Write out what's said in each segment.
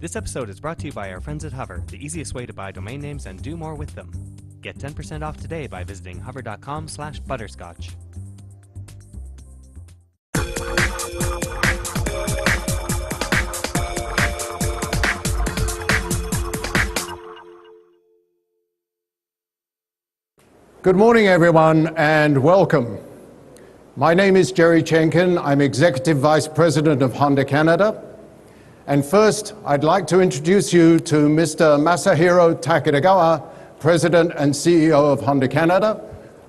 This episode is brought to you by our friends at Hover, the easiest way to buy domain names and do more with them. Get 10% off today by visiting hover.com/butterscotch. Good morning, everyone, and welcome. My name is Jerry Chenkin. I'm Executive Vice President of Honda Canada. And first, I'd like to introduce you to Mr. Masahiro Takegawa, President and CEO of Honda Canada,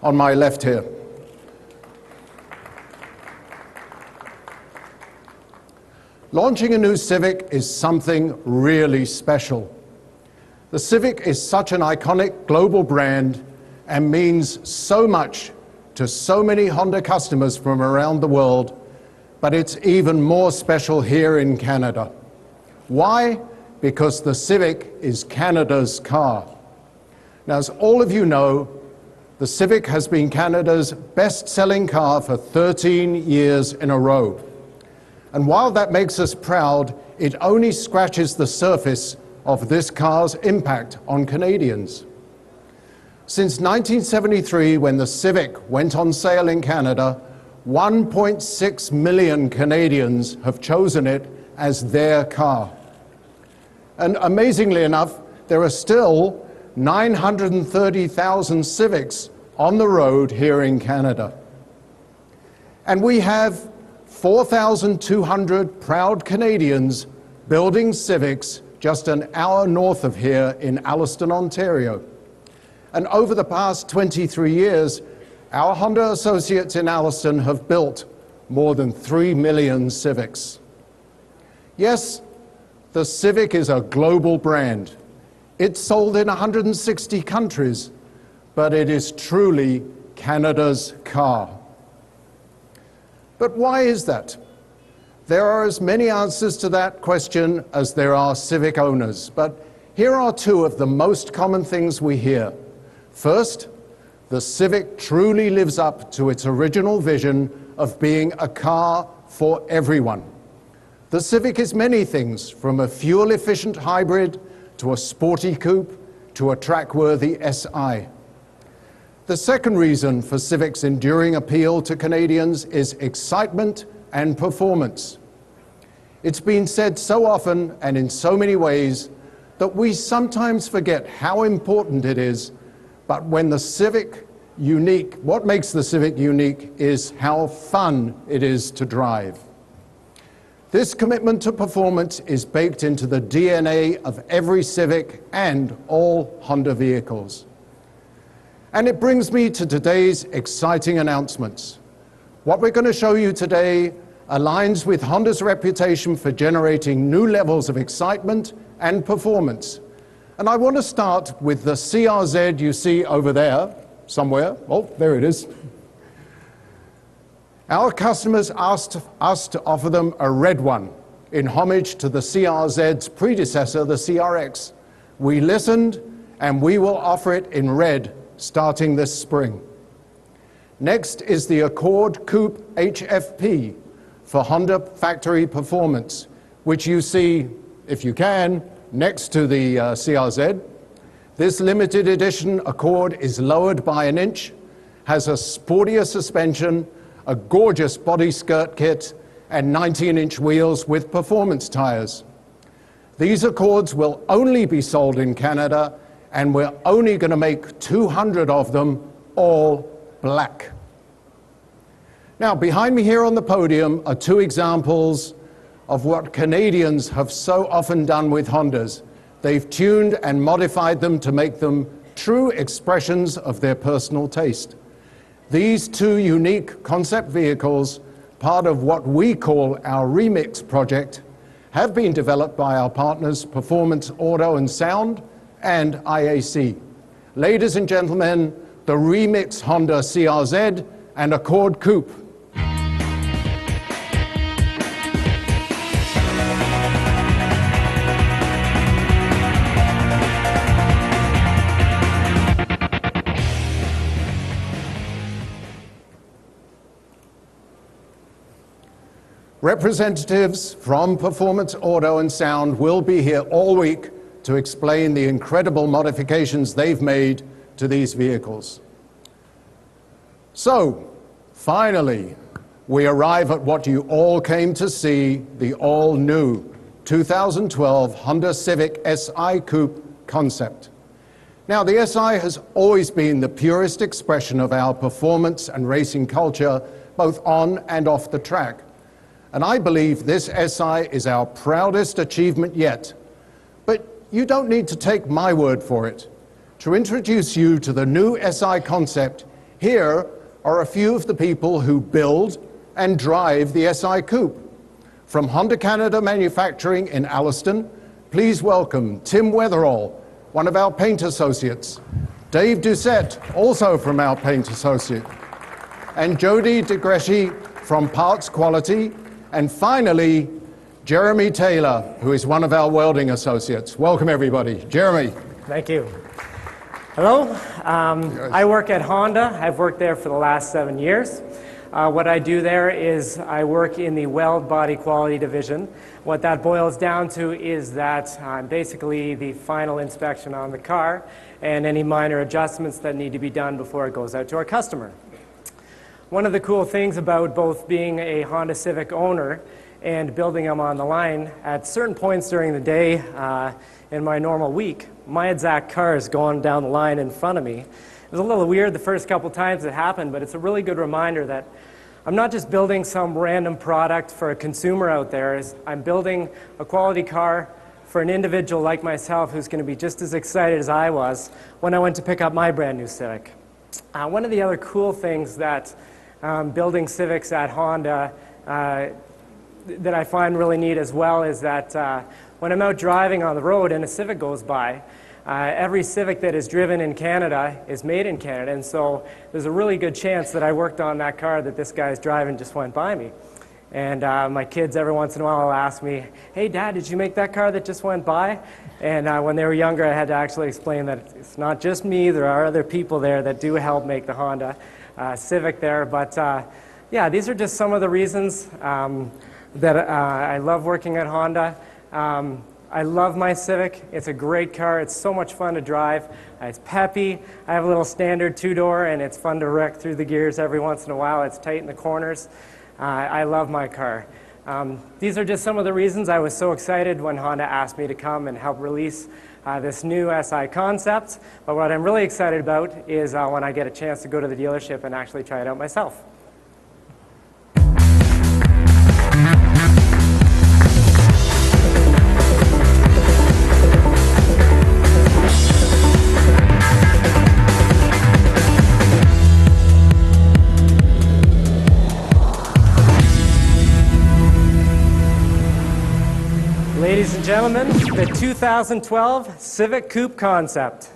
on my left here. Launching a new Civic is something really special. The Civic is such an iconic global brand and means so much to so many Honda customers from around the world, but it's even more special here in Canada. Why? Because the Civic is Canada's car. Now, as all of you know, the Civic has been Canada's best-selling car for 13 years in a row. And while that makes us proud, it only scratches the surface of this car's impact on Canadians. Since 1973, when the Civic went on sale in Canada, 1.6 million Canadians have chosen it as their car. And amazingly enough, there are still 930,000 Civics on the road here in Canada. And we have 4,200 proud Canadians building Civics just an hour north of here in Alliston, Ontario. And over the past 23 years, our Honda associates in Alliston have built more than 3 million Civics. Yes, the Civic is a global brand. It's sold in 160 countries, but it is truly Canada's car. But why is that? There are as many answers to that question as there are Civic owners, but here are two of the most common things we hear. First, the Civic truly lives up to its original vision of being a car for everyone. The Civic is many things, from a fuel-efficient hybrid to a sporty coupe to a track-worthy SI. The second reason for Civic's enduring appeal to Canadians is excitement and performance. It's been said so often and in so many ways that we sometimes forget how important it is, but when the Civic unique, what makes the Civic unique is how fun it is to drive. This commitment to performance is baked into the DNA of every Civic and all Honda vehicles. And it brings me to today's exciting announcements. What we're going to show you today aligns with Honda's reputation for generating new levels of excitement and performance. And I want to start with the CRZ you see over there, somewhere. Oh, there it is. Our customers asked us to offer them a red one in homage to the CRZ's predecessor, the CRX. We listened, and we will offer it in red starting this spring. Next is the Accord Coupe HFP for Honda factory performance, which you see, if you can, next to the CRZ. This limited edition Accord is lowered by an inch, has a sportier suspension, a gorgeous body skirt kit, and 19-inch wheels with performance tires. These Accords will only be sold in Canada, and we're only going to make 200 of them, all black. Now, behind me here on the podium are two examples of what Canadians have so often done with Hondas. They've tuned and modified them to make them true expressions of their personal taste. These two unique concept vehicles, part of what we call our Remix project, have been developed by our partners Performance Auto and Sound and IAC. Ladies and gentlemen, the Remix Honda CRZ and Accord Coupe. Representatives from Performance Auto and Sound will be here all week to explain the incredible modifications they've made to these vehicles. So, finally, we arrive at what you all came to see, the all-new 2012 Honda Civic SI Coupe concept. Now, the SI has always been the purest expression of our performance and racing culture, both on and off the track. And I believe this SI is our proudest achievement yet. But you don't need to take my word for it. To introduce you to the new SI concept, here are a few of the people who build and drive the SI Coupe. From Honda Canada Manufacturing in Alliston, please welcome Tim Weatherall, one of our paint associates, Dave Doucette, also from our paint associate, and Jody DeGresci from Parts Quality, and finally, Jeremy Taylor, who is one of our welding associates. Welcome, everybody. Jeremy. Thank you. Hello. I work at Honda. I've worked there for the last 7 years. What I do there is I work in the weld body quality division. What that boils down to is that I'm basically the final inspection on the car and any minor adjustments that need to be done before it goes out to our customer. One of the cool things about both being a Honda Civic owner and building them on the line, at certain points during the day in my normal week, my exact car is going down the line in front of me. It was a little weird the first couple times it happened, but it's a really good reminder that I'm not just building some random product for a consumer out there. I'm building a quality car for an individual like myself who's going to be just as excited as I was when I went to pick up my brand new Civic. One of the other cool things that building Civics at Honda that I find really neat as well is that when I'm out driving on the road and a Civic goes by, every Civic that is driven in Canada is made in Canada, and so there's a really good chance that I worked on that car that this guy's driving just went by me. And my kids every once in a while will ask me, "Hey Dad, did you make that car that just went by?" And when they were younger, I had to actually explain that it's not just me, there are other people there that do help make the Honda Civic there. But yeah, these are just some of the reasons that I love working at Honda. I love my Civic. It's a great car. It's so much fun to drive. It's peppy. I have a little standard two-door, and it's fun to wreck through the gears every once in a while. It's tight in the corners. I love my car. These are just some of the reasons I was so excited when Honda asked me to come and help release this new SI concept. But what I'm really excited about is when I get a chance to go to the dealership and actually try it out myself. Ladies and gentlemen, the 2012 Civic Coupe concept.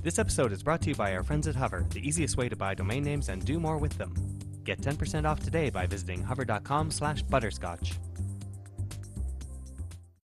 This episode is brought to you by our friends at Hover, the easiest way to buy domain names and do more with them. Get 10% off today by visiting hover.com/butterscotch.